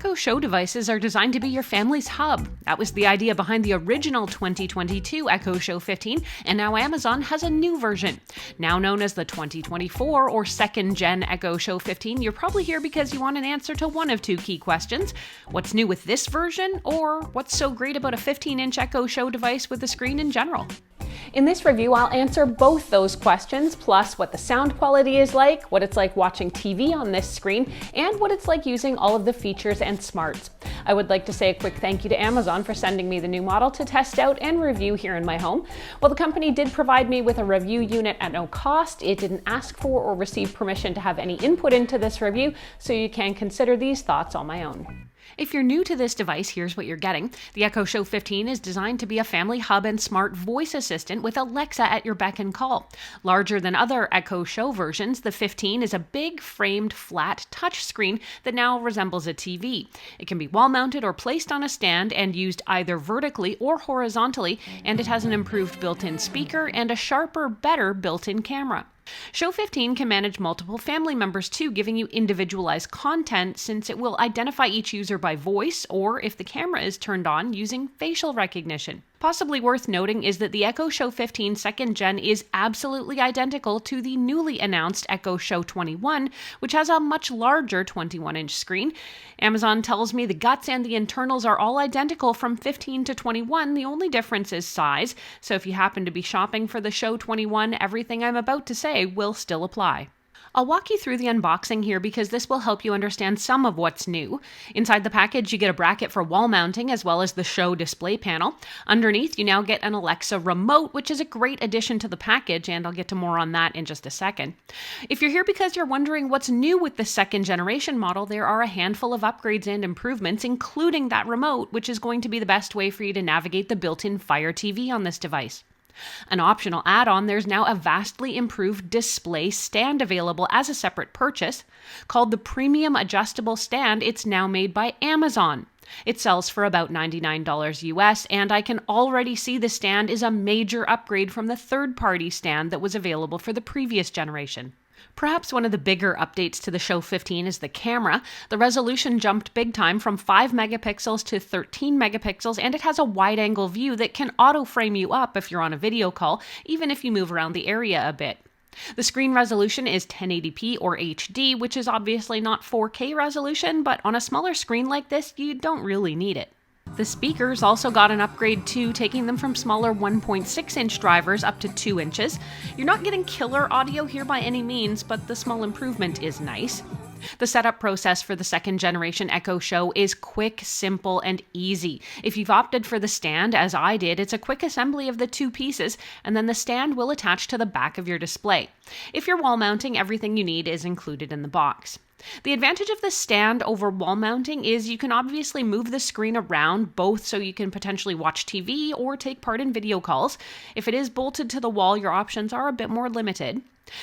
Echo Show devices are designed to be your family's hub. That was the idea behind the original 2022 Echo Show 15, and now Amazon has a new version. Now known as the 2024 or second gen Echo Show 15, you're probably here because you want an answer to one of two key questions. What's new with this version, or what's so great about a 15-inch Echo Show device with a screen in general? In this review, I'll answer both those questions, plus what the sound quality is like, what it's like watching TV on this screen, and what it's like using all of the features and smarts. I would like to say a quick thank you to Amazon for sending me the new model to test out and review here in my home. While the company did provide me with a review unit at no cost, it didn't ask for or receive permission to have any input into this review, so you can consider these thoughts on my own. If you're new to this device, here's what you're getting. The Echo Show 15 is designed to be a family hub and smart voice assistant with Alexa at your beck and call. Larger than other Echo Show versions, the 15 is a big framed flat touchscreen that now resembles a TV. It can be wall-mounted or placed on a stand and used either vertically or horizontally, and it has an improved built-in speaker and a sharper, better built-in camera. Show 15 can manage multiple family members too, giving you individualized content since it will identify each user by voice or, if the camera is turned on, using facial recognition. Possibly worth noting is that the Echo Show 15 second gen is absolutely identical to the newly announced Echo Show 21, which has a much larger 21-inch screen. Amazon tells me the guts and the internals are all identical from 15 to 21. The only difference is size, so if you happen to be shopping for the Show 21, everything I'm about to say will still apply. I'll walk you through the unboxing here because this will help you understand some of what's new. Inside the package, you get a bracket for wall mounting as well as the Show display panel. Underneath, you now get an Alexa remote, which is a great addition to the package, and I'll get to more on that in just a second. If you're here because you're wondering what's new with the second generation model, there are a handful of upgrades and improvements, including that remote, which is going to be the best way for you to navigate the built-in Fire TV on this device. An optional add-on, there's now a vastly improved display stand available as a separate purchase. Called the Premium Adjustable Stand, it's now made by Amazon. It sells for about $99 US, and I can already see the stand is a major upgrade from the third-party stand that was available for the previous generation. Perhaps one of the bigger updates to the Show 15 is the camera. The resolution jumped big time from 5 megapixels to 13 megapixels, and it has a wide-angle view that can auto-frame you up if you're on a video call, even if you move around the area a bit. The screen resolution is 1080p or HD, which is obviously not 4K resolution, but on a smaller screen like this, you don't really need it. The speakers also got an upgrade too, taking them from smaller 1.6-inch drivers up to 2 inches. You're not getting killer audio here by any means, but the small improvement is nice. The setup process for the second generation Echo Show is quick, simple, and easy. If you've opted for the stand, as I did, it's a quick assembly of the two pieces, and then the stand will attach to the back of your display. If you're wall mounting, everything you need is included in the box. The advantage of the stand over wall mounting is you can obviously move the screen around, both so you can potentially watch TV or take part in video calls. If it is bolted to the wall, your options are a bit more limited.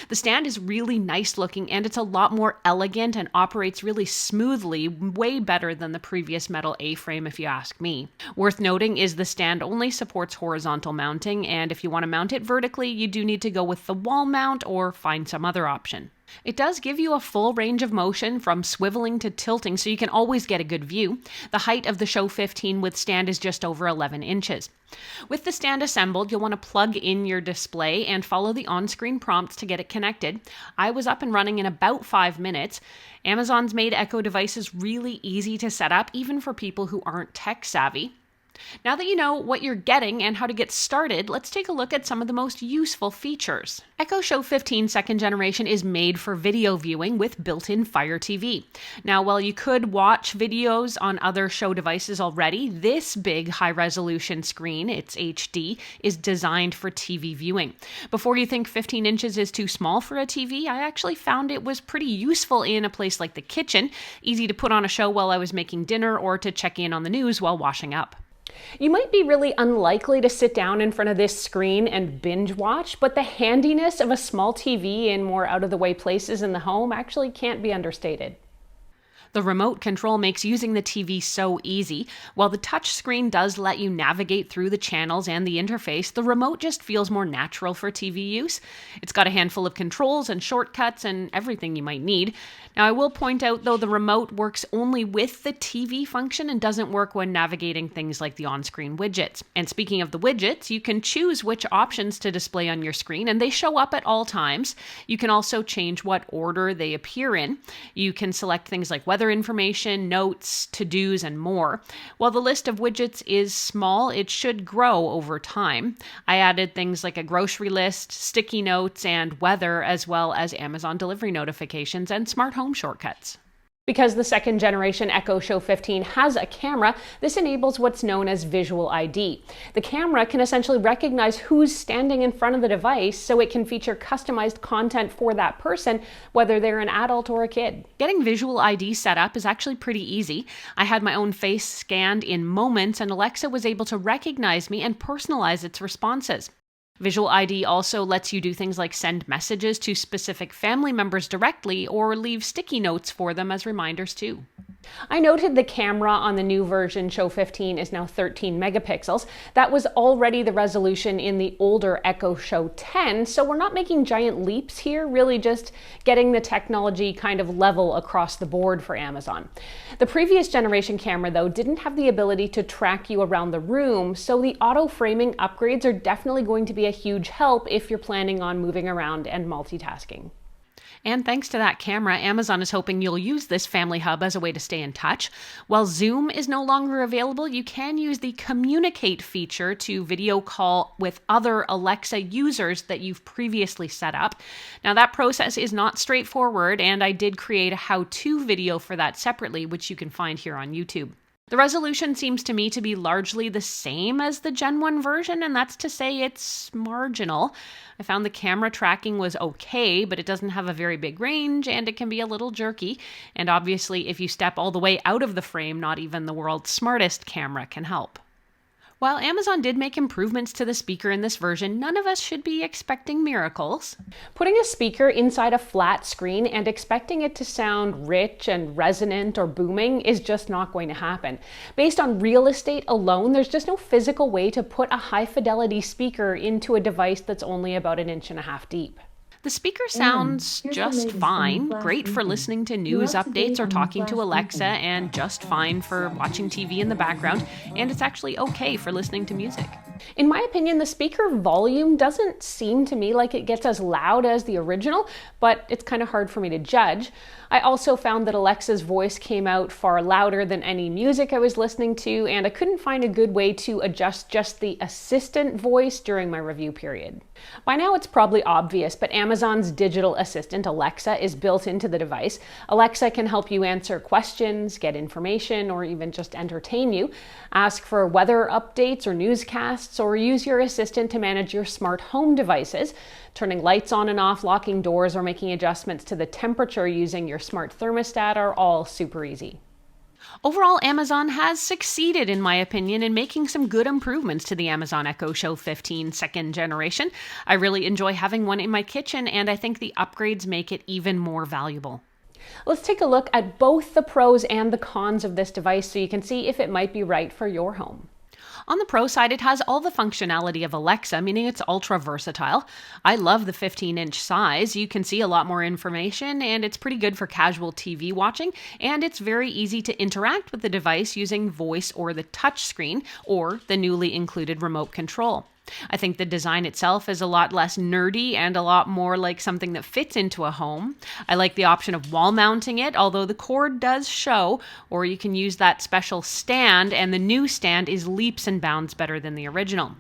The stand is really nice looking, and it's a lot more elegant and operates really smoothly, way better than the previous metal A-frame if you ask me. Worth noting is the stand only supports horizontal mounting, and if you want to mount it vertically, you do need to go with the wall mount or find some other option. It does give you a full range of motion from swiveling to tilting, so you can always get a good view. The height of the Show 15 with stand is just over 11 inches. With the stand assembled, you'll want to plug in your display and follow the on-screen prompts to get it connected. I was up and running in about 5 minutes. Amazon's made Echo devices really easy to set up, even for people who aren't tech savvy. Now that you know what you're getting and how to get started, let's take a look at some of the most useful features. Echo Show 15 second generation is made for video viewing with built-in Fire TV. Now, while you could watch videos on other Show devices already, this big high-resolution screen, it's HD, is designed for TV viewing. Before you think 15 inches is too small for a TV, I actually found it was pretty useful in a place like the kitchen, easy to put on a show while I was making dinner or to check in on the news while washing up. You might be really unlikely to sit down in front of this screen and binge watch, but the handiness of a small TV in more out-of-the-way places in the home actually can't be understated. The remote control makes using the TV so easy. While the touch screen does let you navigate through the channels and the interface, the remote just feels more natural for TV use. It's got a handful of controls and shortcuts and everything you might need. Now, I will point out, though, the remote works only with the TV function and doesn't work when navigating things like the on-screen widgets. And speaking of the widgets, you can choose which options to display on your screen, and they show up at all times. You can also change what order they appear in. You can select things like weather information, notes, to-dos, and more. While the list of widgets is small, it should grow over time. I added things like a grocery list, sticky notes, and weather, as well as Amazon delivery notifications and smart home shortcuts. Because the second generation Echo Show 15 has a camera, this enables what's known as visual ID. The camera can essentially recognize who's standing in front of the device, so it can feature customized content for that person, whether they're an adult or a kid. Getting visual ID set up is actually pretty easy. I had my own face scanned in moments, and Alexa was able to recognize me and personalize its responses. Visual ID also lets you do things like send messages to specific family members directly or leave sticky notes for them as reminders too. I noted the camera on the new version Show 15 is now 13 megapixels. That was already the resolution in the older Echo Show 10, so we're not making giant leaps here, really just getting the technology kind of level across the board for Amazon. The previous generation camera, though, didn't have the ability to track you around the room, so the auto framing upgrades are definitely going to be a huge help if you're planning on moving around and multitasking. And thanks to that camera, Amazon is hoping you'll use this family hub as a way to stay in touch. While Zoom is no longer available, you can use the Communicate feature to video call with other Alexa users that you've previously set up. Now, that process is not straightforward, and I did create a how-to video for that separately, which you can find here on YouTube. The resolution seems to me to be largely the same as the Gen 1 version, and that's to say it's marginal. I found the camera tracking was okay, but it doesn't have a very big range, and it can be a little jerky. And obviously, if you step all the way out of the frame, not even the world's smartest camera can help. While Amazon did make improvements to the speaker in this version, none of us should be expecting miracles. Putting a speaker inside a flat screen and expecting it to sound rich and resonant or booming is just not going to happen. Based on real estate alone, there's just no physical way to put a high-fidelity speaker into a device that's only about 1.5 inches deep. The speaker sounds just fine, great for listening to news updates or talking to Alexa, and just fine for watching TV in the background, and it's actually okay for listening to music. In my opinion, the speaker volume doesn't seem to me like it gets as loud as the original, but it's kind of hard for me to judge. I also found that Alexa's voice came out far louder than any music I was listening to, and I couldn't find a good way to adjust just the assistant voice during my review period. By now it's probably obvious, but Amazon's digital assistant, Alexa, is built into the device. Alexa can help you answer questions, get information, or even just entertain you, ask for weather updates or newscasts, or use your assistant to manage your smart home devices, turning lights on and off, locking doors, or making adjustments to the temperature using your smart thermostat are all super easy. Overall, Amazon has succeeded, in my opinion, in making some good improvements to the Amazon Echo Show 15 second generation. I really enjoy having one in my kitchen, and I think the upgrades make it even more valuable. Let's take a look at both the pros and the cons of this device so you can see if it might be right for your home. On the Pro side, it has all the functionality of Alexa, meaning it's ultra versatile. I love the 15-inch size. You can see a lot more information, and it's pretty good for casual TV watching, and it's very easy to interact with the device using voice or the touch screen, or the newly included remote control. I think the design itself is a lot less nerdy and a lot more like something that fits into a home. I like the option of wall mounting it, although the cord does show, or you can use that special stand, and the new stand is leaps and bounds better than the original.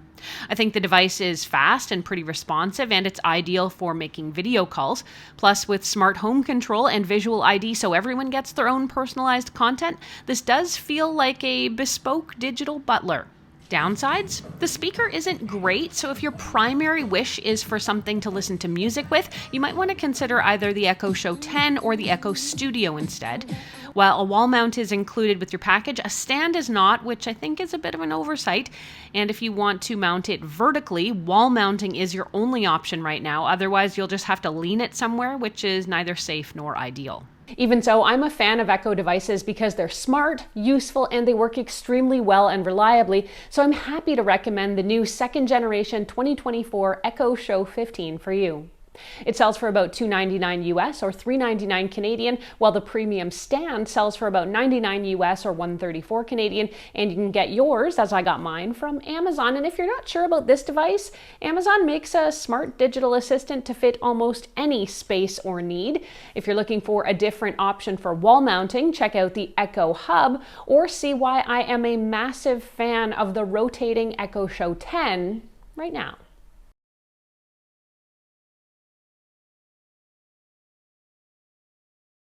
I think the device is fast and pretty responsive, and it's ideal for making video calls. Plus, with smart home control and visual ID so everyone gets their own personalized content, this does feel like a bespoke digital butler. Downsides? The speaker isn't great, so if your primary wish is for something to listen to music with, you might want to consider either the Echo Show 10 or the Echo Studio instead. While a wall mount is included with your package, a stand is not, which I think is a bit of an oversight. And if you want to mount it vertically, wall mounting is your only option right now. Otherwise, you'll just have to lean it somewhere, which is neither safe nor ideal. Even so, I'm a fan of Echo devices because they're smart, useful, and they work extremely well and reliably, so I'm happy to recommend the new second generation 2024 Echo Show 15 for you. It sells for about $299 US or $399 Canadian, while the premium stand sells for about $99 US or $134 Canadian, and you can get yours, as I got mine, from Amazon. And if you're not sure about this device, Amazon makes a smart digital assistant to fit almost any space or need. If you're looking for a different option for wall mounting, check out the Echo Hub, or see why I am a massive fan of the rotating Echo Show 10 right now.